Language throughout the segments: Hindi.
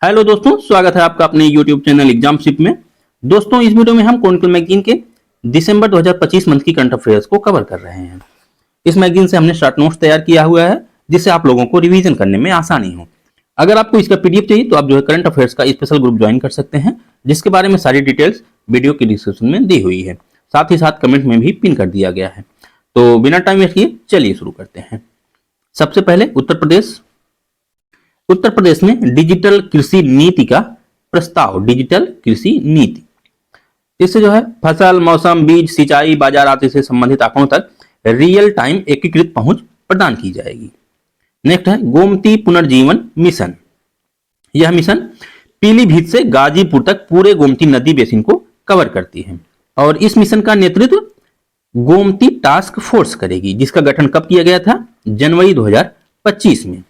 हेलो दोस्तों, स्वागत है आपका अपने YouTube चैनल एग्जामशिप में। दोस्तों, इस वीडियो में हम क्रॉनिकल मैगजीन के दिसंबर 2025 मंथ की करंट अफेयर्स को कवर कर रहे हैं। इस मैगजीन से हमने शॉर्ट नोट्स तैयार किया हुआ है जिससे आप लोगों को रिवीजन करने में आसानी हो। अगर आपको इसका पीडीएफ चाहिए तो आप जो है करंट अफेयर्स का स्पेशल ग्रुप ज्वाइन कर सकते हैं, जिसके बारे में सारी डिटेल्स वीडियो की डिस्क्रिप्शन में दी हुई है। साथ ही साथ कमेंट में भी पिन कर दिया गया है। तो बिना टाइम वेस्ट किए चलिए शुरू करते हैं। सबसे पहले उत्तर प्रदेश में डिजिटल कृषि नीति का प्रस्ताव। डिजिटल कृषि नीति, इससे जो है फसल, मौसम, बीज, सिंचाई, बाजार आदि से संबंधित आंकड़ों तक रियल टाइम एकीकृत पहुंच प्रदान की जाएगी। नेक्स्ट है गोमती पुनर्जीवन मिशन। यह मिशन पीलीभीत से गाजीपुर तक पूरे गोमती नदी बेसिन को कवर करती है और इस मिशन का नेतृत्व गोमती टास्क फोर्स करेगी, जिसका गठन कब किया गया था? जनवरी 2025 में।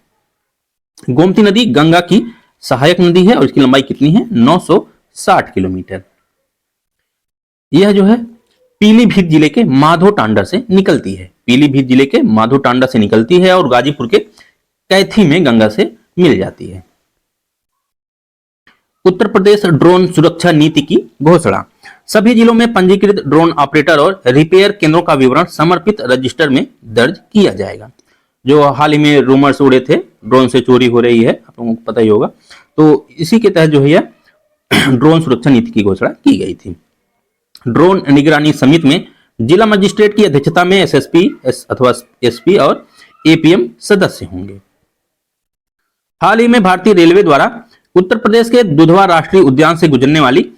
गोमती नदी गंगा की सहायक नदी है और इसकी लंबाई कितनी है? 960 किलोमीटर। यह जो है पीलीभीत जिले के माधोटांडा से निकलती है। पीलीभीत जिले के माधोटांडा से निकलती है और गाजीपुर के कैथी में गंगा से मिल जाती है। उत्तर प्रदेश ड्रोन सुरक्षा नीति की घोषणा। सभी जिलों में पंजीकृत ड्रोन ऑपरेटर और रिपेयर केंद्रों का विवरण समर्पित रजिस्टर में दर्ज किया जाएगा। जो हाल ही में रूमर्स उड़े थे ड्रोन से चोरी हो रही है, आप लोगों को पता ही होगा, तो इसी के तहत जो है ड्रोन सुरक्षा नीति की घोषणा की गई थी। ड्रोन निगरानी समिति में जिला मजिस्ट्रेट की अध्यक्षता में एसएसपी अथवा एसपी और एपीएम सदस्य होंगे। हाल ही में भारतीय रेलवे द्वारा उत्तर प्रदेश के दुधवा राष्ट्रीय उद्यान से गुजरने वाली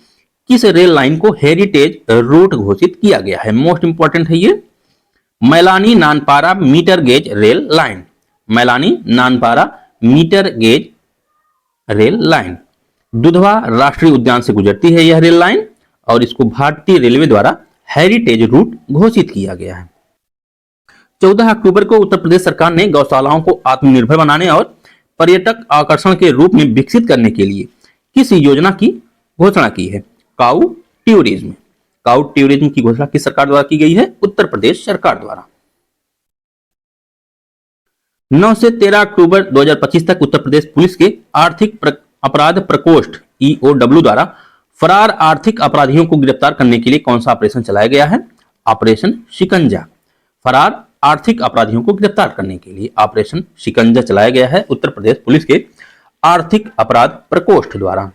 किस रेल लाइन को हेरिटेज रूट घोषित किया गया है? मोस्ट इंपॉर्टेंट है ये Mailani Nanpara metre gauge rail line. Mailani Nanpara metre gauge rail line Dudhwa राष्ट्रीय उद्यान से गुजरती है यह रेल लाइन और इसको भारतीय रेलवे द्वारा हेरिटेज रूट घोषित किया गया है। 14 अक्टूबर को उत्तर प्रदेश सरकार ने गौशालाओं को आत्मनिर्भर बनाने और पर्यटक आकर्षण के रूप में विकसित करने के लिए किस योजना की घोषणा की है? काऊ टूरिज्म। काऊ टूरिज्म की घोषणा किस सरकार द्वारा की गई है? उत्तर प्रदेश सरकार द्वारा। 9 से 13 अक्टूबर 2025 तक उत्तर प्रदेश पुलिस के आर्थिक अपराध प्रकोष्ठ ईओडब्ल्यू द्वारा फरार आर्थिक अपराधियों को गिरफ्तार करने के लिए कौन सा ऑपरेशन चलाया गया है? ऑपरेशन शिकंजा। फरार आर्थिक अपराधियों को गिरफ्तार करने के लिए ऑपरेशन शिकंजा चलाया गया है उत्तर प्रदेश पुलिस के आर्थिक अपराध प्रकोष्ठ द्वारा।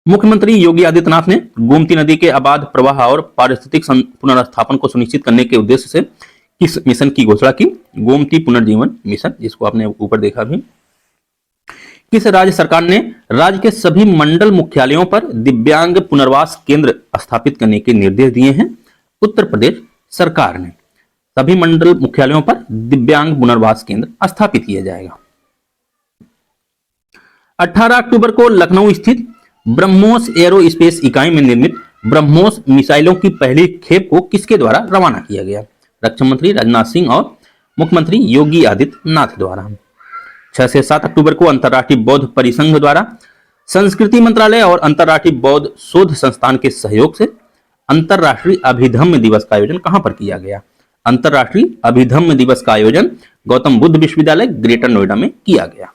मुख्यमंत्री योगी आदित्यनाथ ने गोमती नदी के अबाध प्रवाह और पारिस्थितिक पुनर्स्थापन को सुनिश्चित करने के उद्देश्य से किस मिशन की घोषणा की? गोमती पुनर्जीवन मिशन, जिसको आपने ऊपर देखा भी। किस राज्य सरकार ने राज्य के सभी मंडल मुख्यालयों पर दिव्यांग पुनर्वास केंद्र स्थापित करने के निर्देश दिए हैं? उत्तर प्रदेश सरकार ने सभी मंडल मुख्यालयों पर दिव्यांग पुनर्वास केंद्र स्थापित किया जाएगा। 18 अक्टूबर को लखनऊ स्थित ब्रह्मोस एरोस्पेस इकाई में निर्मित ब्रह्मोस मिसाइलों की पहली खेप को किसके द्वारा रवाना किया गया? रक्षा मंत्री राजनाथ सिंह और मुख्यमंत्री योगी आदित्यनाथ द्वारा। 6 से 7 अक्टूबर को अंतर्राष्ट्रीय बौद्ध परिसंघ द्वारा संस्कृति मंत्रालय और अंतर्राष्ट्रीय बौद्ध शोध संस्थान के सहयोग से अंतर्राष्ट्रीय अभिधम्म दिवस का आयोजन कहां पर किया गया? अंतर्राष्ट्रीय अभिधम्म दिवस का आयोजन गौतम बुद्ध विश्वविद्यालय ग्रेटर नोएडा में किया गया।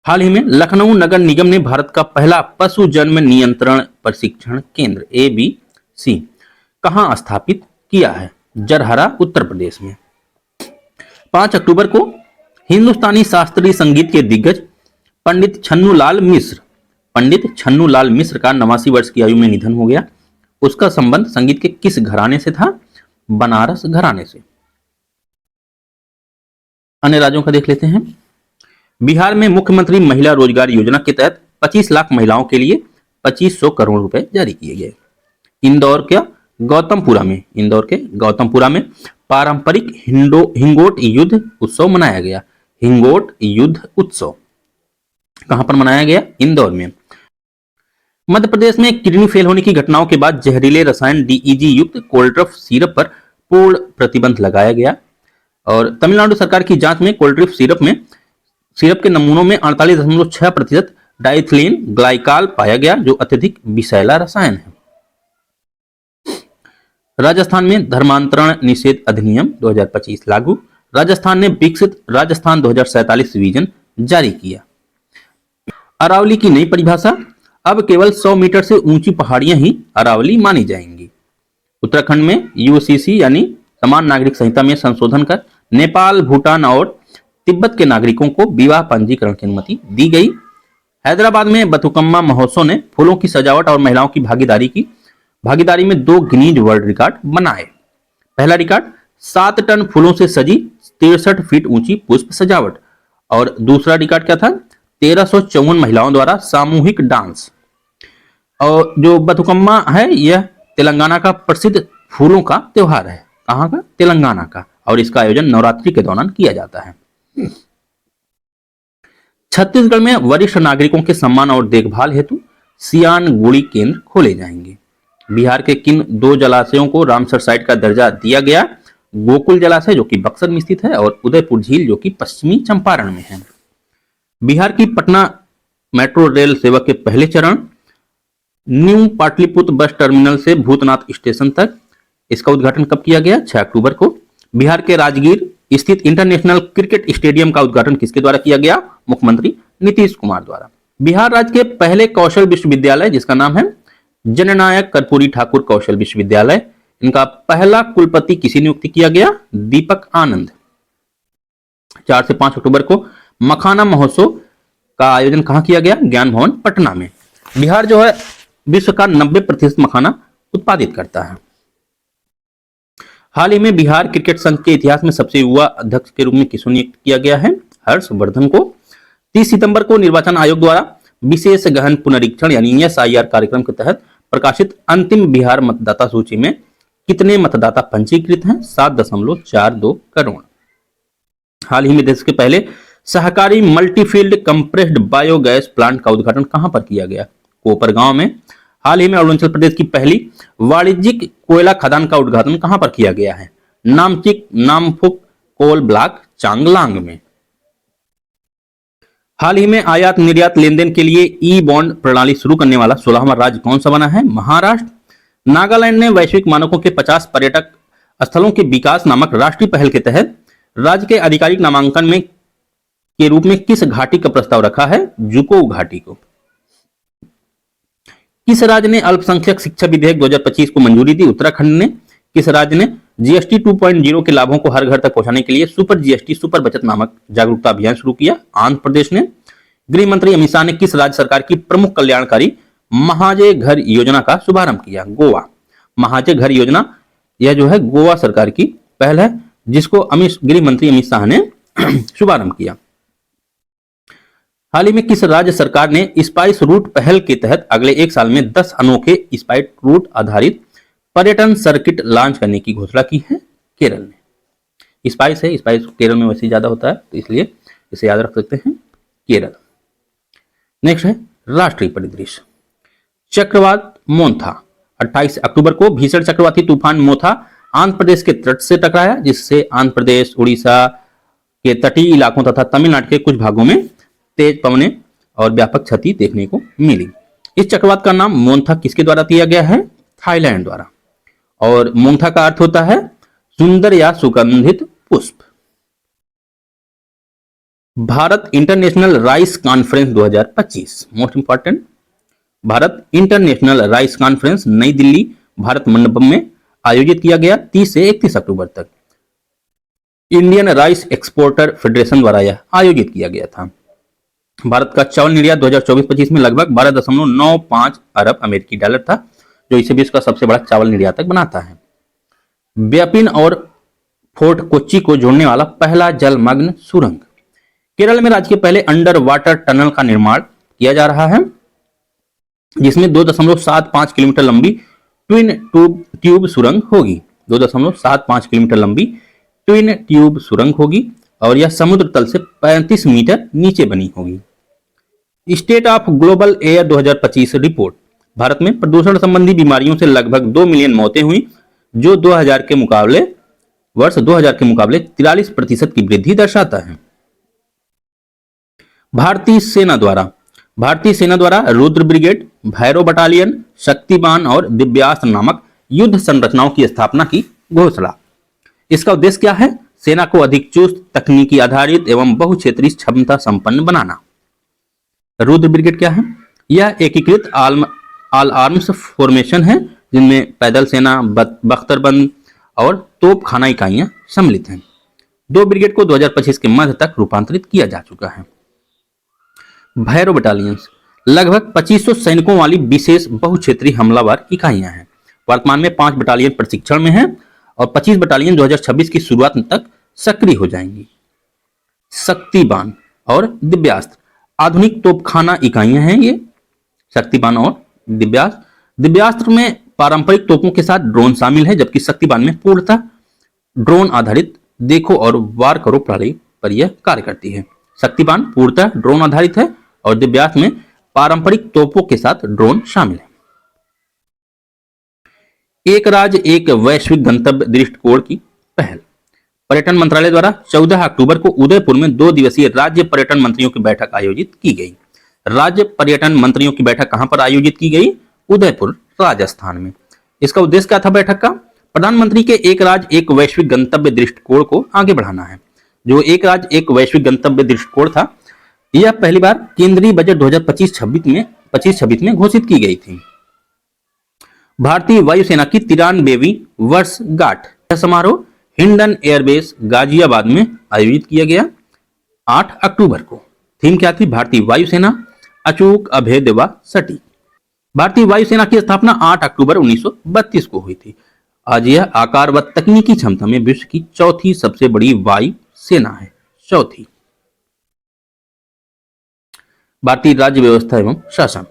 हाल ही में लखनऊ नगर निगम ने भारत का पहला पशु जन्म नियंत्रण प्रशिक्षण केंद्र एबीसी कहां स्थापित किया है? जरहरा उत्तर प्रदेश में। 5 अक्टूबर को हिंदुस्तानी शास्त्रीय संगीत के दिग्गज पंडित छन्नूलाल मिश्र का 89 वर्ष की आयु में निधन हो गया। उसका संबंध संगीत के किस घराने से था? बनारस घराने से। अन्य राज्यों का देख लेते हैं। बिहार में मुख्यमंत्री महिला रोजगार योजना के तहत 25 लाख महिलाओं के लिए 2500 करोड़ रुपए जारी किए गए। इंदौर के गौतमपुरा में पारंपरिक हिंगोट युद्ध उत्सव मनाया गया। हिंगोट युद्ध उत्सव कहां पर मनाया गया? इंदौर में। मध्य प्रदेश में किडनी फेल होने की घटनाओं के बाद जहरीले रसायन डीईजी युक्त कोल्ड्रफ सिरप पर पूर्ण प्रतिबंध लगाया गया और तमिलनाडु सरकार की जांच में कोल्ड्रफ सिरप के नमूनों में 48.6% डाइथिलीन ग्लाइकाल पाया गया, जो अत्यधिक विषैला रसायन है। राजस्थान में धर्मांतरण निषेध अधिनियम 2025 लागू। राजस्थान ने विकसित राजस्थान 2047 विजन जारी किया। अरावली की नई परिभाषा, अब केवल 100 मीटर से ऊंची पहाड़ियां ही अरावली मानी जाएंगी। उत्तराखंड में यूसीसी यानी समान नागरिक संहिता में संशोधन कर नेपाल, भूटान और तिब्बत के नागरिकों को विवाह पंजीकरण की अनुमति दी गई। हैदराबाद में बथुकम्मा महोत्सव ने फूलों की सजावट और महिलाओं की भागीदारी में 2 गिनीज वर्ल्ड रिकॉर्ड बनाए। पहला रिकॉर्ड 7 टन फूलों से सजी 63 फीट ऊंची पुष्प सजावट, और दूसरा रिकॉर्ड क्या था, 1354 महिलाओं द्वारा सामूहिक डांस। और जो बथुकम्मा है यह तेलंगाना का प्रसिद्ध फूलों का त्योहार है। कहाँ का? तेलंगाना का। और इसका आयोजन नवरात्रि के दौरान किया जाता है। छत्तीसगढ़ में वरिष्ठ नागरिकों के सम्मान और देखभाल हेतु सियान गुड़ी केंद्र खोले जाएंगे। बिहार के किन 2 जलाशयों को रामसर साइट का दर्जा दिया गया? गोकुल जलाशय जो कि बक्सर में स्थित है, और उदयपुर झील जो कि पश्चिमी चंपारण में है। बिहार की पटना मेट्रो रेल सेवा के पहले चरण न्यू पाटलिपुत्र बस टर्मिनल से भूतनाथ स्टेशन तक, इसका उद्घाटन कब किया गया? 6 अक्टूबर को। बिहार के राजगीर स्थित इंटरनेशनल क्रिकेट स्टेडियम का उद्घाटन किसके द्वारा किया गया? मुख्यमंत्री नीतीश कुमार द्वारा। बिहार राज्य के पहले कौशल विश्वविद्यालय जिसका नाम है जननायक कर्पूरी ठाकुर कौशल विश्वविद्यालय, इनका पहला कुलपति किसे नियुक्त किया गया? दीपक आनंद। 4 से 5 अक्टूबर को मखाना महोत्सव का आयोजन कहां किया गया? ज्ञान भवन पटना में। बिहार जो है विश्व का 90% मखाना उत्पादित करता है। हाल ही में बिहार क्रिकेट संघ के इतिहास में सबसे युवा अध्यक्ष के रूप में किसको नियुक्त किया गया है? हर्षवर्धन को। 30 सितंबर को निर्वाचन आयोग द्वारा विशेष गहन पुनरीक्षण यानी एसआईआर कार्यक्रम के तहत प्रकाशित अंतिम बिहार मतदाता सूची में कितने मतदाता पंजीकृत हैं? 7.42 करोड़। हाल ही में देश के पहले सहकारी मल्टीफील्ड कंप्रेस्ड बायोगैस प्लांट का उद्घाटन कहां पर किया गया? कोपरगांव में। हाल ही में अरुणाचल प्रदेश की पहली वाणिज्यिक कोयला खदान का उद्घाटन कहां पर किया गया है? नामचिक नामफुक कोल ब्लॉक चांगलांग में। हाल ही में आयात निर्यात लेन देन के लिए ई बॉन्ड प्रणाली शुरू करने वाला 16वां राज्य कौन सा बना है? महाराष्ट्र। नागालैंड ने वैश्विक मानकों के 50 पर्यटक स्थलों के विकास नामक राष्ट्रीय पहल के तहत राज्य के आधिकारिक नामांकन में के रूप में किस घाटी का प्रस्ताव रखा है? जुको घाटी को। किस राज्य ने अल्पसंख्यक शिक्षा विधेयक 2025 को मंजूरी दी? उत्तराखंड ने। किस राज्य ने जीएसटी 2.0 के लाभों को हर घर तक पहुंचाने के लिए सुपर जीएसटी सुपर बचत नामक जागरूकता अभियान शुरू किया? आंध्र प्रदेश ने। गृह मंत्री अमित शाह ने किस राज्य सरकार की प्रमुख कल्याणकारी महाजय घर योजना का शुभारंभ किया? गोवा। महाजय घर योजना यह जो है गोवा सरकार की पहल है जिसको गृह मंत्री अमित शाह ने शुभारंभ किया। हाल ही में किस राज्य सरकार ने स्पाइस रूट पहल के तहत अगले 1 साल में 10 अनोखे स्पाइस रूट आधारित पर्यटन सर्किट लॉन्च करने की घोषणा की है? केरल ने। स्पाइस है, स्पाइस केरल में वैसे ज्यादा होता है तो इसलिए इसे याद रख सकते हैं, केरल। नेक्स्ट है राष्ट्रीय परिदृश्य। चक्रवात मोन्था। 28 अक्टूबर को भीषण चक्रवाती तूफान मोथा आंध्र प्रदेश के तट से टकराया जिससे आंध्र प्रदेश, उड़ीसा के तटीय इलाकों तथा तमिलनाडु के कुछ भागों में तेज पवनें और व्यापक क्षति देखने को मिली। इस चक्रवात का नाम मोन्था किसके द्वारा दिया गया है? थाईलैंड द्वारा। और मोन्था का अर्थ होता है सुंदर या सुगंधित पुष्प। Bharat international rice conference 2025 most important. Bharat international rice conference नई दिल्ली भारत मंडपम में आयोजित किया गया 30 से 31 अक्टूबर तक। इंडियन राइस एक्सपोर्टर फेडरेशन द्वारा यह आयोजित किया गया था। भारत का चावल निर्यात 2024-25 में लगभग 12.95 अरब अमेरिकी डॉलर था जो इसे विश्व का सबसे बड़ा चावल निर्यातक बनाता है। व्यापिन और फोर्ट कोच्चि को जोड़ने वाला पहला जलमग्न सुरंग। केरल में राज्य के पहले अंडर वाटर टनल का निर्माण किया जा रहा है जिसमें 2.75 किलोमीटर लंबी ट्विन ट्यूब सुरंग होगी। 2.75 किलोमीटर लंबी ट्विन ट्यूब सुरंग होगी और यह समुद्र तल से 35 मीटर नीचे बनी होगी। State of global air 2025 report. Bharat में प्रदूषण संबंधी बीमारियों से लगभग 2 मिलियन मौतें हुई जो वर्ष 2000 के मुकाबले 43% की वृद्धि दर्शाता है। भारतीय सेना द्वारा रुद्र ब्रिगेड, भैरव बटालियन, शक्तिबान और दिव्यास्त्र नामक युद्ध संरचनाओं की स्थापना की घोषणा। इसका उद्देश्य क्या है? सेना को अधिक चुस्त, तकनीकी आधारित एवं बहुक्षेत्रीय क्षमता संपन्न बनाना। रुद्र ब्रिगेड क्या है? यह एकीकृत ऑल आर्म्स फॉर्मेशन है जिनमें पैदल सेना, बख्तरबंद और तोपखाना इकाइयां सम्मिलित हैं। 2 ब्रिगेड को 2025 के मध्य तक रूपांतरित किया जा चुका है। भैरव बटालियंस लगभग 2500 सैनिकों वाली विशेष बहुक्षेत्रीय हमलावर इकाइयां हैं। वर्तमान में 5 बटालियन प्रशिक्षण में हैं और 25 बटालियन 2026 की शुरुआत तक सक्रिय हो जाएंगी। शक्तिबान और दिव्यास्त्र आधुनिक तोपखाना इकाइयां हैं ये शक्तिबान और दिव्यास्त्र। दिव्यास्त्र में पारंपरिक तोपों के साथ ड्रोन शामिल है, जबकि शक्तिबान में पूर्णतः ड्रोन आधारित देखो और वार करो प्रणाली पर यह कार्य करती है। शक्तिबान पूर्णतः ड्रोन आधारित है और दिव्यास्त्र में पारंपरिक तोपों के साथ ड्रोन शामिल है। एक राज्य एक वैश्विक गंतव्य दृष्टिकोण की पहल। पर्यटन मंत्रालय द्वारा 14 अक्टूबर को उदयपुर में 2 दिवसीय राज्य पर्यटन मंत्रियों की बैठक आयोजित की गई। राज्य पर्यटन मंत्रियों की बैठक कहां पर आयोजित की गई? उदयपुर, राजस्थान में। इसका उद्देश्य क्या था बैठक का? प्रधानमंत्री के एक राज्य एक वैश्विक गंतव्य दृष्टिकोण को आगे बढ़ाना है। जो एक राज्य एक वैश्विक गंतव्य दृष्टिकोण था, यह पहली बार केंद्रीय बजट 2025-26 में घोषित की गई थी। भारतीय वायुसेना की 93वीं वर्षगांठ समारोह हिंडन एयरबेस गाजियाबाद में आयोजित किया गया 8 अक्टूबर को। थीम क्या थी? भारतीय वायुसेना अचूक, अभेद्य व सटीक। भारतीय वायुसेना की स्थापना 8 अक्टूबर 1932 को हुई थी। आज यह आकार व तकनीकी क्षमता में विश्व की चौथी सबसे बड़ी वायु सेना है। चौथी। भारतीय राज्य व्यवस्था एवं शासन।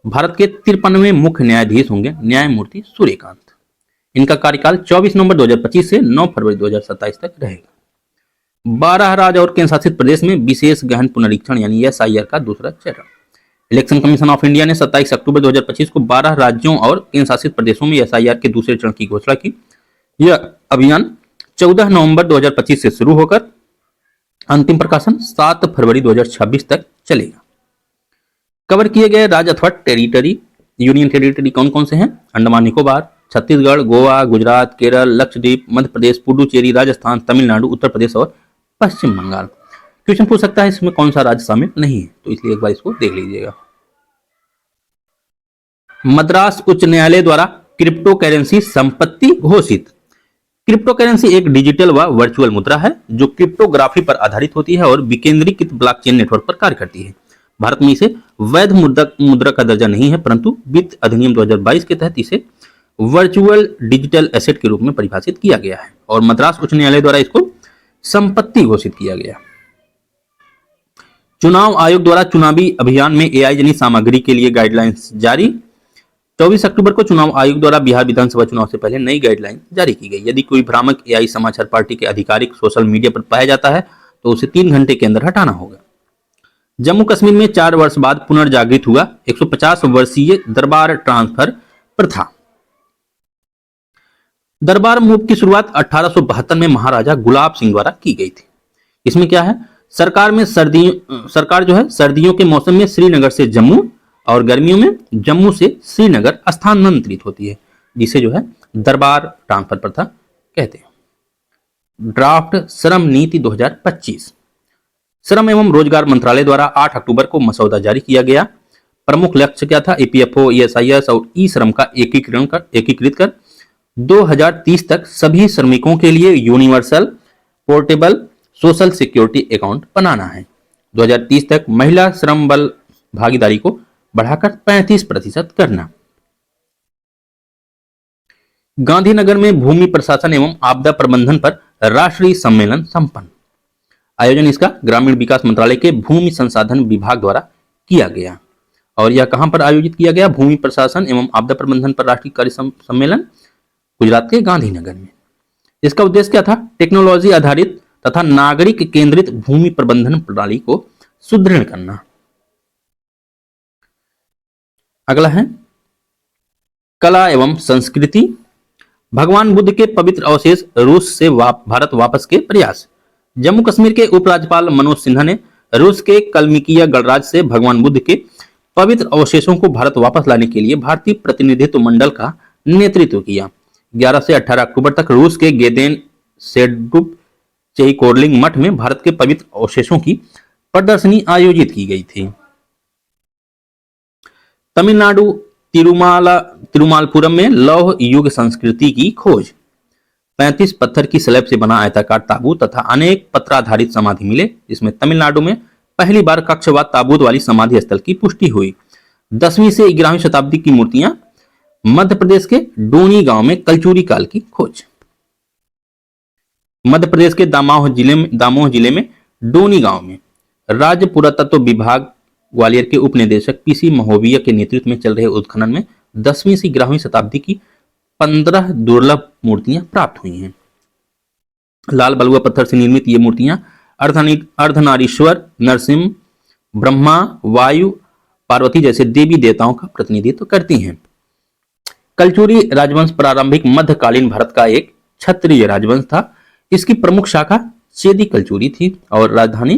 भारत के 53वें मुख्य न्यायाधीश होंगे न्यायमूर्ति सूर्यकांत। इनका कार्यकाल 24 नवंबर 2025 से 9 फरवरी 2027 तक रहेगा। 12 राज्य और केंद्र शासित प्रदेश में विशेष गहन पुनरीक्षण यानी SIR का दूसरा चरण। इलेक्शन कमीशन ऑफ इंडिया ने 27 अक्टूबर 2025 को 12 राज्यों और केंद्र शासित प्रदेशों में SIR के दूसरे चरण की घोषणा की। यह अभियान 14 नवंबर 2025 से शुरू होकर अंतिम प्रकाशन 7 फरवरी 2026 तक चलेगा। कवर किए गए राज्य अथवा टेरिटरी, यूनियन टेरिटरी कौन कौन से हैं? अंडमान निकोबार, छत्तीसगढ़, गोवा, गुजरात, केरल, लक्षद्वीप, मध्य प्रदेश, पुडुचेरी, राजस्थान, तमिलनाडु, उत्तर प्रदेश और पश्चिम बंगाल। क्वेश्चन पूछ सकता है इसमें कौन सा राज्य शामिल नहीं है, तो इसलिए एक बार इसको देख लीजिएगा। मद्रास उच्च न्यायालय द्वारा क्रिप्टो करेंसी संपत्ति घोषित। क्रिप्टो करेंसी एक डिजिटल व वर्चुअल मुद्रा है जो क्रिप्टोग्राफी पर आधारित होती है और विकेंद्रीकृत ब्लॉकचेन नेटवर्क पर कार्य करती है। भारत में इसे वैध मुद्रा का दर्जा नहीं है, परंतु वित्त अधिनियम 2022 के तहत इसे वर्चुअल डिजिटल एसेट के रूप में परिभाषित किया गया है और मद्रास उच्च न्यायालय द्वारा इसको संपत्ति घोषित किया गया। चुनाव आयोग द्वारा चुनावी अभियान में AI जनित सामग्री के लिए गाइडलाइंस जारी। 24 अक्टूबर को चुनाव आयोग द्वारा बिहार विधानसभा चुनाव से पहले नई गाइडलाइन जारी की गई। यदि कोई भ्रामक AI समाचार पार्टी के आधिकारिक सोशल मीडिया पर पाया जाता है तो उसे 3 घंटे के अंदर हटाना होगा। जम्मू कश्मीर में 4 वर्ष बाद पुनर्जागृत हुआ 150 वर्षीय दरबार ट्रांसफर प्रथा। दरबार मूव की शुरुआत 1872 में महाराजा गुलाब सिंह द्वारा की गई थी। इसमें क्या है? सरकार जो है सर्दियों के मौसम में श्रीनगर से जम्मू और गर्मियों में जम्मू से श्रीनगर स्थानांतरित होती है, जिसे जो है दरबार ट्रांसफर प्रथा कहते हैं। ड्राफ्ट श्रम नीति 2025। श्रम एवं रोजगार मंत्रालय द्वारा 8 अक्टूबर को मसौदा जारी किया गया। प्रमुख लक्ष्य क्या था? EPFO, ESIS और ई-श्रम का एकीकृत कर 2030 तक सभी श्रमिकों के लिए universal portable social security account बनाना है। 2030 तक महिला श्रम बल भागीदारी को बढ़ाकर 35% करना। गांधीनगर में भूमि प्रशासन एवं आपदा प्रबंधन पर राष्ट्रीय सम्मेलन संपन्न। आयोजन इसका ग्रामीण विकास मंत्रालय के भूमि संसाधन विभाग द्वारा किया गया और यह कहां पर आयोजित किया गया? भूमि प्रशासन एवं आपदा प्रबंधन पर राष्ट्रीय कार्य सम्मेलन गुजरात के गांधीनगर में। इसका उद्देश्य क्या था? टेक्नोलॉजी आधारित तथा नागरिक केंद्रित भूमि प्रबंधन प्रणाली को सुदृढ़ करना। अगला है कला एवं संस्कृति। भगवान बुद्ध के पवित्र अवशेष रूस से भारत वापस के प्रयास। जम्मू कश्मीर के उपराज्यपाल मनोज सिन्हा ने रूस के कलमिकिया गणराज्य से भगवान बुद्ध के पवित्र अवशेषों को भारत वापस लाने के लिए भारतीय प्रतिनिधित्व मंडल का नेतृत्व किया। 11 से 18 अक्टूबर तक रूस के गेदेन चेईकोर्लिंग मठ में भारत के पवित्र अवशेषों की प्रदर्शनी आयोजित की गई थी। तमिलनाडु तिरुमालपुरम में लौह युग संस्कृति की खोज। 35 पत्थर की स्लैब से बना आयताकार ताबूत तथा अनेक पत्राधारित समाधि मिले, जिसमें तमिलनाडु में पहली बार कक्षवाद ताबूत वाली समाधि स्थल की पुष्टि हुई। 10वीं से 11वीं शताब्दी की मूर्तियां। मध्य प्रदेश के डोनी गांव में कलचुरी काल की खोज। मध्य प्रदेश के दामोह जिले में डोनी गांव में राज्य पुरातत्व विभाग ग्वालियर के उप निदेशक पीसी महोबिया के नेतृत्व में चल रहे उत्खनन में 10वीं से 11वीं शताब्दी की 15 दुर्लभ मूर्तियां प्राप्त हुई हैं। लाल बलुआ पत्थर से निर्मित ये मूर्तियां अर्धनारीश्वर, नरसिंह, ब्रह्मा, वायु, पार्वती जैसे देवी देवताओं का प्रतिनिधित्व करती हैं। कलचुरी राजवंश प्रारंभिक मध्यकालीन भारत का एक क्षत्रिय राजवंश था। इसकी प्रमुख शाखा चेदी कलचुरी थी और राजधानी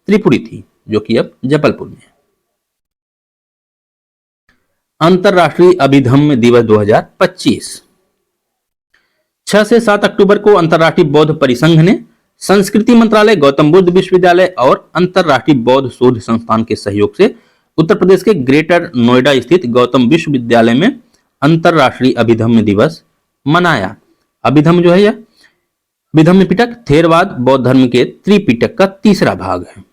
त्रिपुरी थी, जो कि अब जबलपुर में है। अंतरराष्ट्रीय अभिधम्म दिवस 2025। 6 से 7 अक्टूबर को अंतरराष्ट्रीय बौद्ध परिसंघ ने संस्कृति मंत्रालय, गौतम बुद्ध विश्वविद्यालय और अंतरराष्ट्रीय बौद्ध शोध संस्थान के सहयोग से उत्तर प्रदेश के ग्रेटर नोएडा स्थित गौतम विश्वविद्यालय में अंतरराष्ट्रीय अभिधम्म दिवस मनाया। अभिधम्म जो है यह अभिधम्म पिटक थेरवाद बौद्ध धर्म के त्रिपिटक का तीसरा भाग है।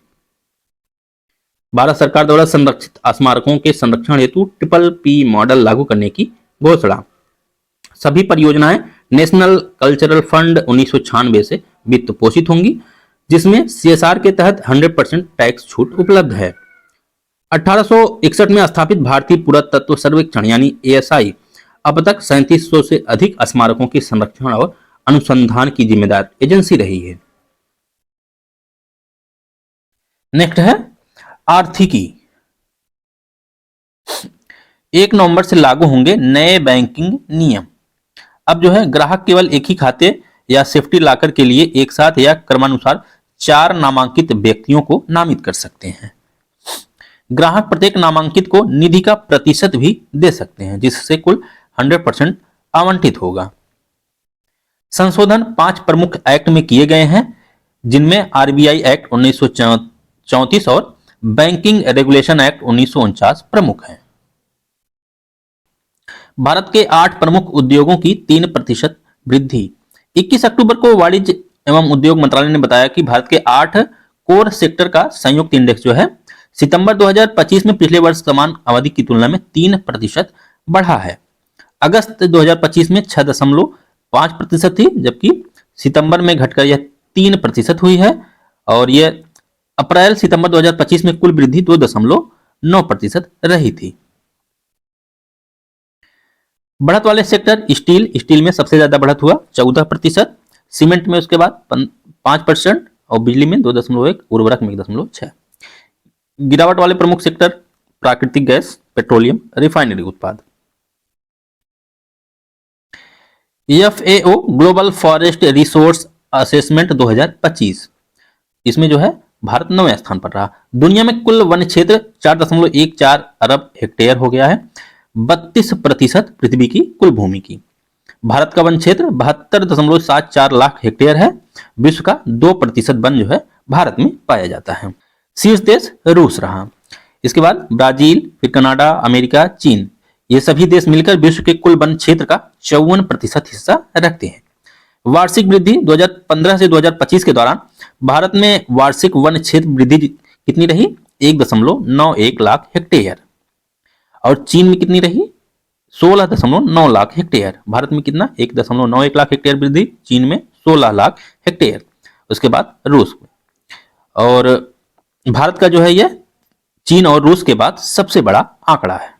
भारत सरकार द्वारा संरक्षित स्मारकों के संरक्षण हेतु PPP मॉडल लागू करने की घोषणा। सभी परियोजनाएं नेशनल कल्चरल फंड 1996 से वित्त पोषित होंगी, जिसमें CSR के तहत 100% टैक्स छूट उपलब्ध है। 1861 में स्थापित भारतीय पुरातत्व सर्वेक्षण यानी ASI अब तक 3700 से अधिक स्मारकों के संरक्षण और अनुसंधान की जिम्मेदार एजेंसी रही है। नेक्स्ट है आर्थिकी। 1 नवंबर से लागू होंगे नए बैंकिंग नियम। अब जो है ग्राहक केवल एक ही खाते या सेफ्टी लॉकर के लिए एक साथ या क्रमानुसार 4 नामांकित व्यक्तियों को नामित कर सकते हैं। ग्राहक प्रत्येक नामांकित को निधि का प्रतिशत भी दे सकते हैं, जिससे कुल 100% आवंटित होगा। संशोधन 5 प्रमुख एक्ट में किए गए हैं, जिनमें RBI एक्ट 1934 और बैंकिंग रेगुलेशन एक्ट 1949 प्रमुख हैं। भारत के 8 प्रमुख उद्योगों की 3% वृद्धि। 21 अक्टूबर को वाणिज्य एवं उद्योग मंत्रालय ने बताया कि भारत के 8 कोर सेक्टर का संयुक्त इंडेक्स जो है सितंबर 2025 में पिछले वर्ष समान अवधि की तुलना में 3% बढ़ा है। अगस्त 2025 में 6.5% थी, जबकि सितंबर में घटकर यह 3% हुई है और यह अप्रैल सितंबर 2025 में कुल वृद्धि 2.9% रही थी। बढ़त वाले सेक्टर स्टील में सबसे ज्यादा बढ़त हुआ 14%, सीमेंट में उसके बाद 5% और बिजली में 2.1, उर्वरक में 1.6। गिरावट वाले प्रमुख सेक्टर प्राकृतिक गैस, पेट्रोलियम, रिफाइनरी उत्पाद। FAO global forest resource assessment 2025, इसमें जो है भारत 9वें स्थान पर रहा। दुनिया में कुल वन क्षेत्र 4.14 अरब हेक्टेयर हो गया है, 32% पृथ्वी की कुल भूमि की। भारत का वन क्षेत्र 72.74 लाख हेक्टेयर है। विश्व का 2% वन जो है भारत में पाया जाता है। शीर्ष देश रूस रहा, इसके बाद ब्राजील, फिर कनाडा, अमेरिका, चीन, ये सभी देश मिलकर विश्व के कुल वन क्षेत्र का 54% हिस्सा रखते हैं। वार्षिक वृद्धि 2015 से 2025 के दौरान भारत में वार्षिक वन क्षेत्र वृद्धि कितनी रही? 1.91 लाख हेक्टेयर। और चीन में कितनी रही? 16.9 लाख हेक्टेयर। भारत में कितना? 1.91 लाख हेक्टेयर वृद्धि, चीन में 16 लाख हेक्टेयर। उसके बाद रूस में, और भारत का जो है यह चीन और रूस के बाद सबसे बड़ा आंकड़ा है।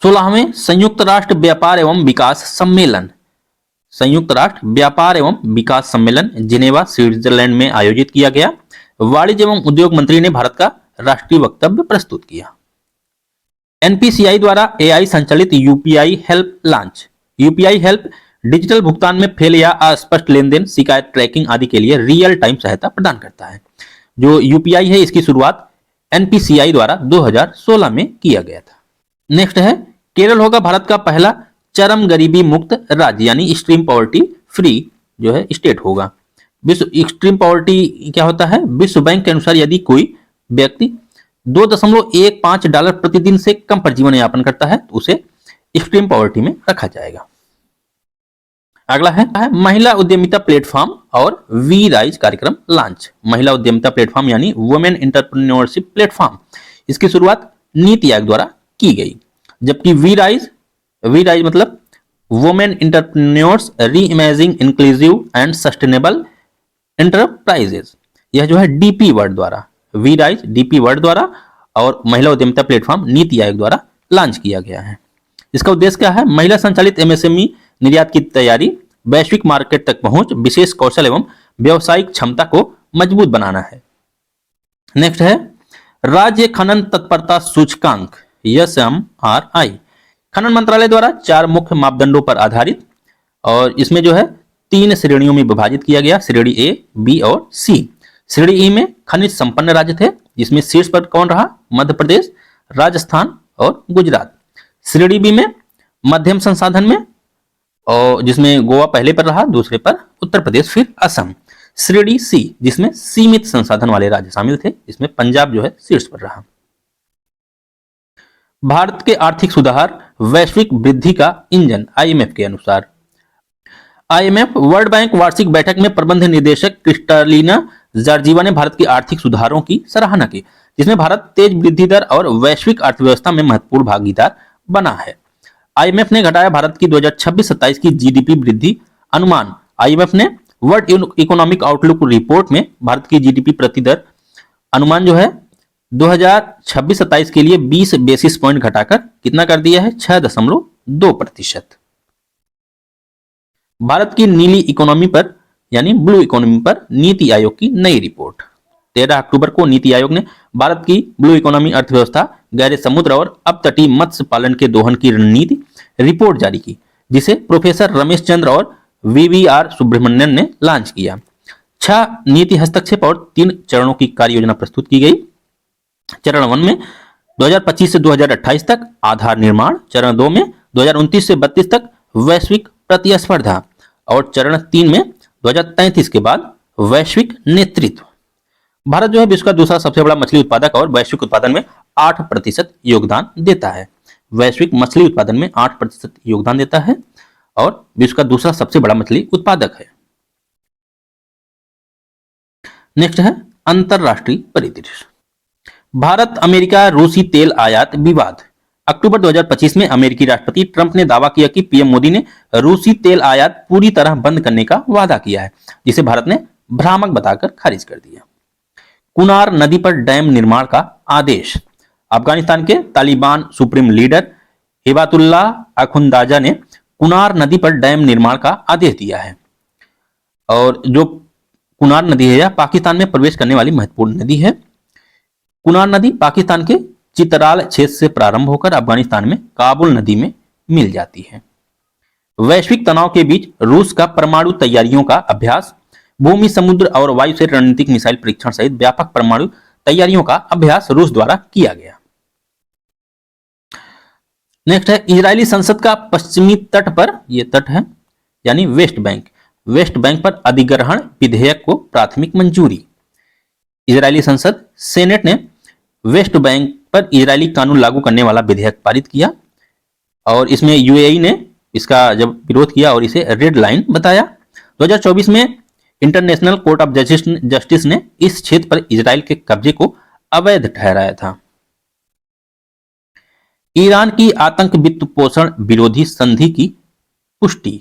16वें संयुक्त राष्ट्र व्यापार एवं विकास सम्मेलन, संयुक्त राष्ट्र व्यापार एवं विकास सम्मेलन जिनेवा, स्विट्जरलैंड में आयोजित किया गया। वाणिज्य एवं उद्योग मंत्री ने भारत का राष्ट्रीय वक्तव्य प्रस्तुत किया। NPCI द्वारा AI संचालित UPI help launch. UPI help digital भुगतान में फेल या अस्पष्ट लेनदेन, शिकायत ट्रैकिंग आदि के लिए रियल टाइम सहायता प्रदान करता है। जो UPI है, इसकी शुरुआत NPCI द्वारा 2016 में किया गया था। नेक्स्ट है केरल होगा भारत का पहला चरम गरीबी मुक्त राज्य यानी एक्सट्रीम पॉवर्टी फ्री जो है स्टेट होगा। विश्व एक्सट्रीम पॉवर्टी क्या होता है? विश्व बैंक के अनुसार यदि कोई व्यक्ति $2.15 प्रतिदिन से कम पर जीवन यापन करता है तो उसे एक्सट्रीम पॉवर्टी में रखा जाएगा। अगला है महिला उद्यमिता प्लेटफॉर्म और वी राइज कार्यक्रम लॉन्च। महिला उद्यमिता प्लेटफॉर्म यानी वुमेन एंटरप्रेन्योरशिप प्लेटफॉर्म, इसकी शुरुआत नीति आयोग द्वारा की गई। जबकि वी राइज मतलब वुमेन एंटरप्रेन्योर्स री imaging inclusive and sustainable enterprises, यह जो है डीपी वर्ड द्वारा, वी राइज डीपी वर्ड द्वारा और महिला उद्यमिता प्लेटफॉर्म नीति आयोग द्वारा लॉन्च किया गया है। इसका उद्देश्य क्या है? महिला संचालित एमएसएमई निर्यात की तैयारी, वैश्विक मार्केट तक पहुंच, विशेष कौशल एवं व्यावसायिक क्षमता को मजबूत बनाना है। नेक्स्ट है राज्य खनन तत्परता सूचकांक SMRI, खनन मंत्रालय द्वारा 4 मुख्य मापदंडों पर आधारित, और इसमें जो है 3 श्रेणियों में विभाजित किया गया, श्रेणी A, B और C। श्रेणी E में खनिज संपन्न राज्य थे, जिसमें शीर्ष पर कौन रहा? मध्य प्रदेश, राजस्थान और गुजरात। श्रेणी B में मध्यम संसाधन में, और जिसमें गोवा पहले पर रहा, दूसरे पर उत्तर प्रदेश, फिर असम। श्रेणी C जिसमें सीमित संसाधन वाले राज्य शामिल थे, इसमें पंजाब जो है शीर्ष पर रहा। भारत के आर्थिक सुधार वैश्विक वृद्धि का इंजन, IMF के अनुसार। IMF वर्ल्ड बैंक वार्षिक बैठक में प्रबंध निदेशक क्रिस्टालिना जॉर्जीवा ने भारत के आर्थिक सुधारों की सराहना की, जिसमें भारत तेज वृद्धि दर और वैश्विक अर्थव्यवस्था में महत्वपूर्ण भागीदार बना है। IMF ने घटाया भारत की 2026-27 की GDP वृद्धि अनुमान। IMF ने वर्ल्ड इकोनॉमिक आउटलुक रिपोर्ट में भारत की GDP प्रति दर अनुमान जो है 2026-27 के लिए 20 बेसिस पॉइंट घटाकर कितना कर दिया है? 6.2%। भारत की नीली इकोनॉमी पर यानी ब्लू इकोनॉमी पर नीति आयोग की नई रिपोर्ट। 13 अक्टूबर को नीति आयोग ने भारत की ब्लू इकोनॉमी अर्थव्यवस्था, गहरे समुद्र और अपतटीय मत्स्य पालन के दोहन की रणनीति रिपोर्ट जारी की, जिसे प्रोफेसर रमेश चंद्र और VVR सुब्रमण्यन ने लॉन्च किया। 6 नीति हस्तक्षेप और 3 चरणों की कार्य योजना प्रस्तुत की गई। चरण 1 में 2025 से 2028 तक आधार निर्माण, चरण 2 में 2029 से 32 तक वैश्विक प्रतिस्पर्धा, और चरण 3 में 2033 के बाद वैश्विक नेतृत्व। भारत जो है विश्व का दूसरा सबसे बड़ा मछली उत्पादक और वैश्विक उत्पादन में 8% योगदान देता है। वैश्विक मछली उत्पादन में 8% योगदान देता है और विश्व का दूसरा सबसे बड़ा मछली उत्पादक है। नेक्स्ट है अंतरराष्ट्रीय परिदृश्य। भारत अमेरिका रूसी तेल आयात विवाद। अक्टूबर 2025 में अमेरिकी राष्ट्रपति ट्रंप ने दावा किया कि पीएम मोदी ने रूसी तेल आयात पूरी तरह बंद करने का वादा किया है, जिसे भारत ने भ्रामक बताकर खारिज कर दिया। कुनार नदी पर डैम निर्माण का आदेश। अफगानिस्तान के तालिबान सुप्रीम लीडर हिबातुल्लाह अखुंदाजा ने कुनार नदी पर डैम निर्माण का आदेश दिया है, और जो कुनार नदी है यह पाकिस्तान में प्रवेश करने वाली महत्वपूर्ण नदी है। कुनार नदी पाकिस्तान के चितराल क्षेत्र से प्रारंभ होकर अफगानिस्तान में काबुल नदी में मिल जाती है। वैश्विक तनाव के बीच रूस का परमाणु तैयारियों का अभ्यास। भूमि, समुद्र और वायु से रणनीतिक मिसाइल परीक्षण सहित व्यापक परमाणु तैयारियों का अभ्यास रूस द्वारा किया गया। नेक्स्ट है इजरायली संसद का पश्चिमी तट पर, यह तट है यानी वेस्ट बैंक पर अधिग्रहण विधेयक को प्राथमिक मंजूरी। इजरायली संसद सेनेट ने वेस्ट बैंक पर इजरायली कानून लागू करने वाला विधेयक पारित किया, और इसमें यूएई ने इसका जब विरोध किया और इसे रेड लाइन बताया। 2024 में इंटरनेशनल कोर्ट ऑफ जस्टिस ने इस क्षेत्र पर इजराइल के कब्जे को अवैध ठहराया था। ईरान की आतंक वित्त पोषण विरोधी संधि की पुष्टि।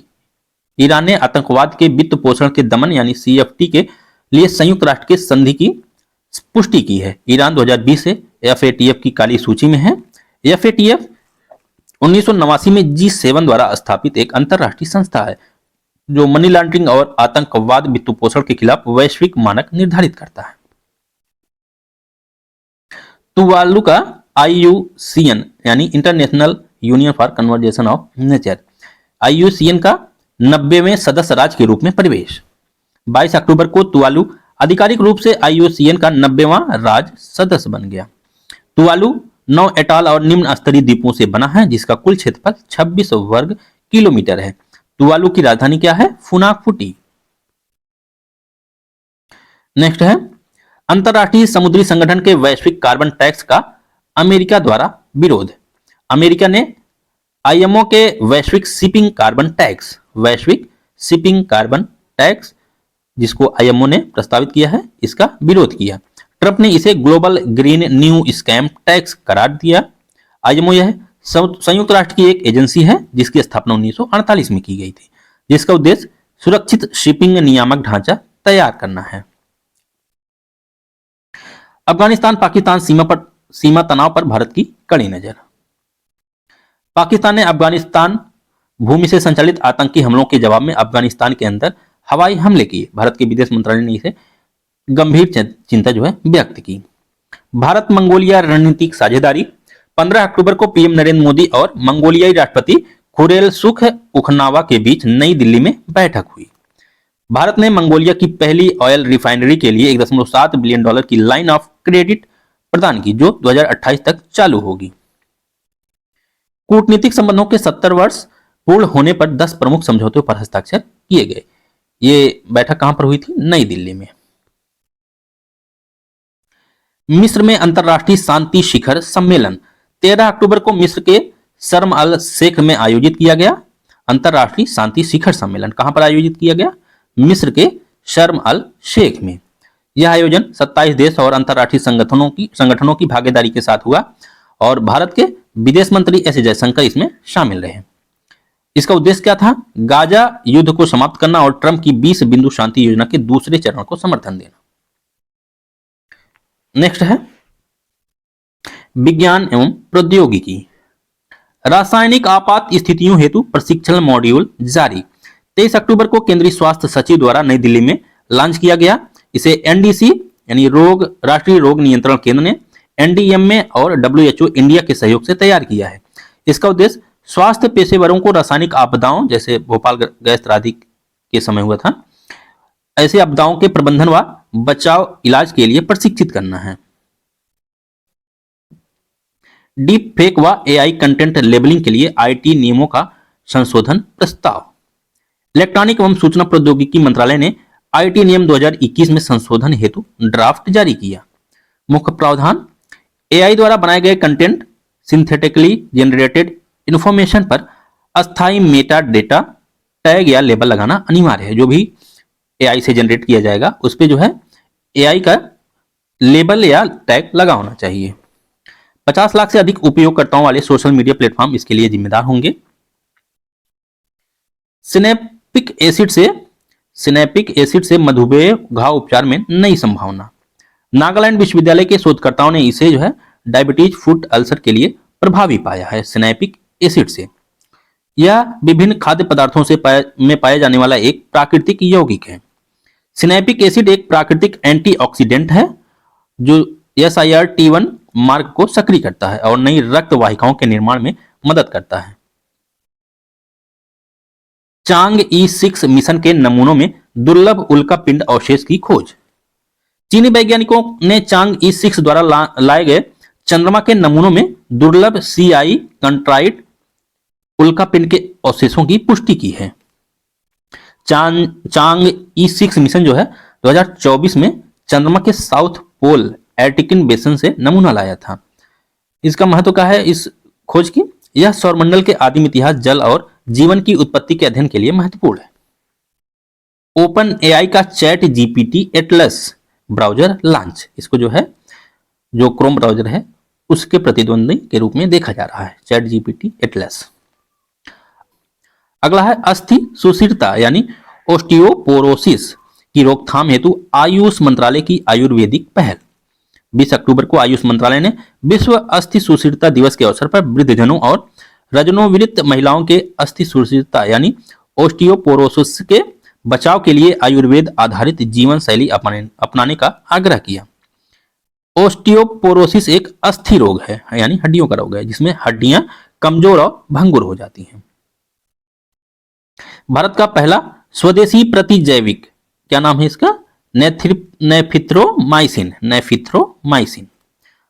ईरान ने आतंकवाद के वित्त पोषण के दमन यानी CFT के लिए संयुक्त राष्ट्र के संधि की पुष्टि की है। ईरान 2020 से FATF की काली सूची में है। FATF 1989 में G7 द्वारा स्थापित एक अंतरराष्ट्रीय संस्था है जो मनी लॉन्ड्रिंग और आतंकवाद वित्त पोषण के खिलाफ वैश्विक मानक निर्धारित करता है। तुवालू का IUCN यानी international union for conservation of nature IUCN का 90वें सदस्य राज्य के रूप में प्रवेश। 22 अक्टूबर को तुवालू आधिकारिक रूप से IUCN का 90वां राज्य सदस्य बन गया। तुवालू 9 एटॉल और निम्न स्तरीय द्वीपों से बना है, जिसका कुल क्षेत्रफल 26 वर्ग किलोमीटर है। तुवालू की राजधानी क्या है? फुनाफुटी। नेक्स्ट है अंतरराष्ट्रीय समुद्री संगठन के वैश्विक कार्बन टैक्स का अमेरिका द्वारा विरोध। अमेरिका ने आईएमओ के वैश्विक शिपिंग कार्बन टैक्स जिसको आईएमओ ने प्रस्तावित किया है, इसका विरोध किया। ट्रंप ने इसे global green new scam tax करार दिया। आईएमओ यह संयुक्त राष्ट्र की एक एजेंसी है जिसकी स्थापना 1948 में की गई थी, जिसका उद्देश्य सुरक्षित शिपिंग नियामक ढांचा तैयार करना है। अफगानिस्तान पाकिस्तान सीमा तनाव पर भारत की कड़ी नजर। पाकिस्तान ने अफगानिस्तान भूमि से संचालित आतंकी हमलों के जवाब में अफगानिस्तान के अंदर हवाई हमले किए। भारत के विदेश मंत्रालय ने इसे गंभीर चिंता व्यक्त की। भारत मंगोलिया रणनीतिक साझेदारी। 15 अक्टूबर को पीएम नरेंद्र मोदी और मंगोलियाई राष्ट्रपति खुरेलसुख उखनावा के बीच नई दिल्ली में बैठक हुई। भारत ने मंगोलिया की पहली ऑयल रिफाइनरी के लिए $1.7 बिलियन की लाइन ऑफ क्रेडिट प्रदान की, जो 2028 तक चालू होगी। कूटनीतिक संबंधों के 70 वर्ष पूर्ण होने पर 10 प्रमुख समझौतों पर हस्ताक्षर किए गए। ये बैठक कहां पर हुई थी? नई दिल्ली में। मिस्र में अंतरराष्ट्रीय शांति शिखर सम्मेलन 13 अक्टूबर को मिस्र के शर्म अल शेख में आयोजित किया गया। अंतरराष्ट्रीय शांति शिखर सम्मेलन कहां पर आयोजित किया गया? मिस्र के शर्म अल शेख में। यह आयोजन 27 देश और अंतरराष्ट्रीय संगठनों की भागीदारी के साथ हुआ और भारत के विदेश मंत्री एस जयशंकर इसमें शामिल रहे। इसका उद्देश्य क्या था? गाजा युद्ध को समाप्त करना और ट्रंप की 20 बिंदु शांति योजना के दूसरे चरण को समर्थन देना। नेक्स्ट है विज्ञान एवं प्रौद्योगिकी। रासायनिक आपात स्थितियों हेतु प्रशिक्षण मॉड्यूल जारी। 23 अक्टूबर को केंद्रीय स्वास्थ्य सचिव द्वारा नई दिल्ली में लॉन्च किया गया। इसे एनडीसी यानी राष्ट्रीय रोग नियंत्रण केंद्र ने एनडीएमए और डब्ल्यूएचओ इंडिया के सहयोग से तैयार किया है। इसका उद्देश्य स्वास्थ्य पेशेवरों को रासायनिक आपदाओं जैसे भोपाल गैस त्रासदी के समय हुआ था, ऐसे आपदाओं के प्रबंधन व बचाव इलाज के लिए प्रशिक्षित करना है। डीप फेक व एआई कंटेंट लेबलिंग के लिए आईटी नियमों का संशोधन प्रस्ताव। इलेक्ट्रॉनिक एवं सूचना प्रौद्योगिकी मंत्रालय ने आईटी नियम 2021 में संशोधन हेतु ड्राफ्ट जारी किया। मुख्य प्रावधान एआई द्वारा बनाए गए कंटेंट, सिंथेटिकली जनरेटेड इंफॉर्मेशन पर अस्थायी मेटा डेटा टैग या लेबल लगाना अनिवार्य है। जो भी एआई से जनरेट किया जाएगा उस पे जो है एआई का लेबल या टैग लगा होना चाहिए। 50 लाख से अधिक उपयोगकर्ताओं वाले सोशल मीडिया प्लेटफॉर्म इसके लिए जिम्मेदार होंगे। सिनेपिक एसिड से मधुमेह घाव उपचार में नई संभावना। नागालैंड विश्वविद्यालय के शोधकर्ताओं ने इसे जो है डायबिटीज फुट अल्सर के लिए प्रभावी पाया है। सिनेपिक एसिड से यह विभिन्न खाद्य पदार्थों में पाया जाने वाला एक प्राकृतिक यौगिक है। सिनेपिक एसिड एक प्राकृतिक एंटीऑक्सीडेंट है जो SIRT1 मार्ग को सक्रिय करता है और नई रक्त वाहिकाओं के निर्माण में मदद करता है। चांग-ई 6 मिशन के नमूनों में दुर्लभ उल्का पिंड अवशेष की खोज। चीनी वैज्ञानिकों ने चांग-ई 6 द्वारा लाए गए चंद्रमा के नमूनों में दुर्लभ CI कंट्राइट उल्का पिंड के अवशेषों की पुष्टि की है। चांग-ई 6 मिशन जो है 2024 में चंद्रमा के साउथ पोल एर्टिकन बेसन से नमूना लाया था। इसका महत्व क्या है इस खोज की? यह सौरमंडल के आदिम इतिहास, जल और जीवन की उत्पत्ति के अध्ययन के लिए महत्वपूर्ण है। ओपन एआई का chat GPT Atlas browser launch. इसको जो है जो क्रोम ब्राउजर है उसके प्रतिद्वंदी के रूप में देखा जा रहा है, चैट जीपीटी एटलस। अगला है अस्थि सुशीरता यानी ओस्टियोपोरोसिस की रोकथाम हेतु आयुष मंत्रालय की आयुर्वेदिक पहल। 20 अक्टूबर को आयुष मंत्रालय ने विश्व अस्थि सुशीरता दिवस के अवसर पर वृद्धजनों और रजनोवृत्त महिलाओं के अस्थि सुशीरता यानी ओस्टियोपोरोसिस के बचाव के लिए आयुर्वेद आधारित जीवन शैली अपनाने का आग्रह किया। ओस्टियोपोरोसिस एक अस्थि रोग है यानी हड्डियों का रोग है जिसमें हड्डियां कमजोर और भंगुर हो जाती हैं। भारत का पहला स्वदेशी प्रतिजैविक, क्या नाम है इसका? नेफिथ्रोमाइसिन।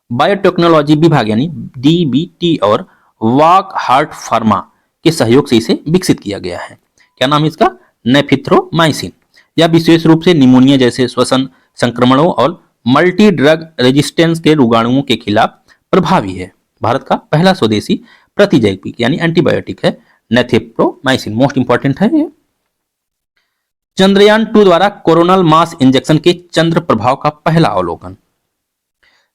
बायोटेक्नोलॉजी विभाग यानी DBT और वॉक हार्ट फार्मा के सहयोग से इसे विकसित किया गया है। क्या नाम है इसका? नेफिथ्रोमाइसिन। यह विशेष रूप से निमोनिया जैसे श्वसन संक्रमणों और मल्टी ड्रग रेजिस्टेंस के रोगाणुओं के खिलाफ प्रभावी है। भारत का पहला स्वदेशी प्रतिजैविक यानी एंटीबायोटिक है नेथेप्रोमाइसिन, मोस्ट इंपॉर्टेंट है ये। चंद्रयान 2 द्वारा कोरोनल मास इंजेक्शन के चंद्र प्रभाव का पहला अवलोकन।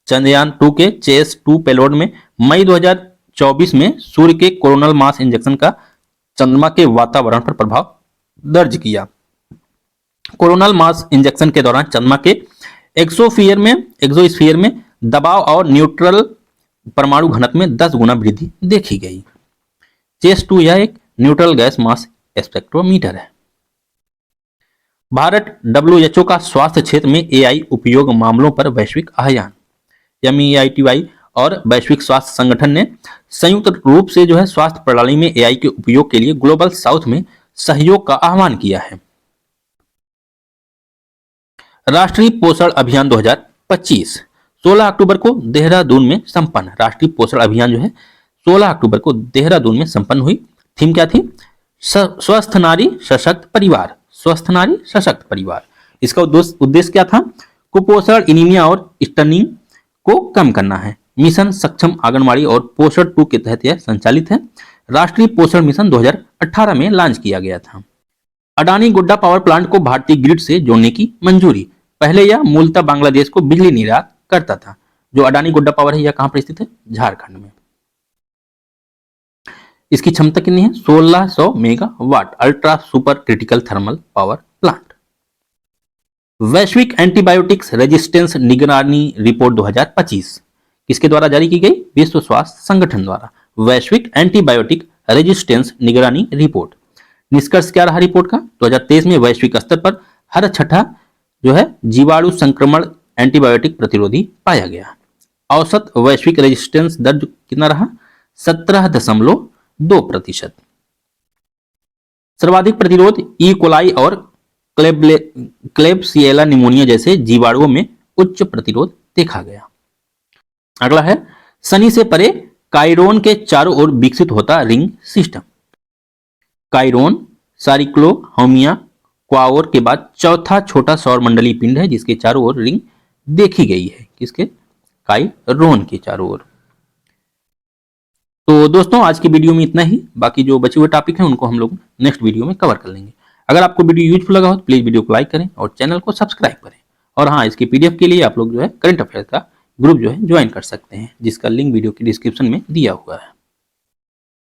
चंद्रयान 2 के चेस 2 पेलोड में मई 2024 में सूर्य के कोरोनल मास इंजेक्शन का चंद्रमा के वातावरण पर प्रभाव दर्ज किया। कोरोनल मास इंजेक्शन के दौरान चंद्रमा के एक्सोस्फीयर में दबाव और न्यूट्रल परमाणु घनत्व में 10 गुना वृद्धि देखी गई। चेस 2 यह एक न्यूट्रल गैस मास स्पेक्ट्रोमीटर है। भारत WHO का स्वास्थ्य क्षेत्र में AI उपयोग मामलों पर वैश्विक अभियान MEITY और वैश्विक स्वास्थ्य संगठन ने संयुक्त रूप से जो है स्वास्थ्य प्रणाली में AI के उपयोग के लिए ग्लोबल साउथ में सहयोग का आह्वान किया है। राष्ट्रीय पोषण अभियान 2025 16 अक्टूबर को देहरादून में संपन्न। राष्ट्रीय पोषण अभियान जो है 16 अक्टूबर को देहरादून में संपन्न हुई। थीम क्या थी? स्वस्थ नारी सशक्त परिवार, स्वस्थ नारी सशक्त परिवार। इसका उद्देश्य क्या था? कुपोषण, एनीमिया और स्टनिंग को कम करना है। मिशन सक्षम आंगनवाड़ी और पोषण 2 के तहत यह संचालित है। राष्ट्रीय पोषण मिशन 2018 में लॉन्च किया गया था। अडानी गोड्डा पावर प्लांट को भारतीय ग्रिड से जोड़ने की मंजूरी। पहले यह मूलतः बांग्लादेश को बिजली निर्यात करता था। जो अडानी गोड्डा पावर है यह कहां पर स्थित है? झारखंड में। इसकी क्षमता कितनी है? 1600 megawatt ultra super critical thermal power plant. वैश्विक एंटीबायोटिक्स रेजिस्टेंस निगरानी रिपोर्ट 2025 किसके द्वारा जारी की गई? विश्व स्वास्थ्य संगठन द्वारा। वैश्विक एंटीबायोटिक रेजिस्टेंस निगरानी रिपोर्ट। निष्कर्ष क्या रहा रिपोर्ट का? 2023 में वैश्विक स्तर पर हर छठा जो है जीवाणु संक्रमण एंटीबायोटिक प्रतिरोधी पाया गया। औसत वैश्विक रेजिस्टेंस दर कितना रहा? 17.2%। सर्वाधिक प्रतिरोध ई कोलाई और क्लेब्सिएला निमोनिया जैसे जीवाणुओं में उच्च प्रतिरोध देखा गया। अगला है शनि से परे काइरोन के चारों ओर विकसित होता रिंग सिस्टम। काइरोन साइक्लोहोमिया क्वाओर के बाद चौथा छोटा सौरमंडलीय पिंड है जिसके चारों ओर रिंग देखी गई है। किसके? काइरोन के चारों ओर। तो दोस्तों आज की वीडियो में इतना ही। बाकी जो बचे हुए टॉपिक हैं उनको हम लोग नेक्स्ट वीडियो में कवर कर लेंगे। अगर आपको वीडियो यूजफुल लगा हो तो प्लीज वीडियो को लाइक करें और चैनल को सब्सक्राइब करें। और हाँ, इसकी PDF के लिए आप लोग जो है करंट अफेयर का ग्रुप जो है ज्वाइन कर सकते हैं जिसका लिंक वीडियो की डिस्क्रिप्शन में दिया हुआ है।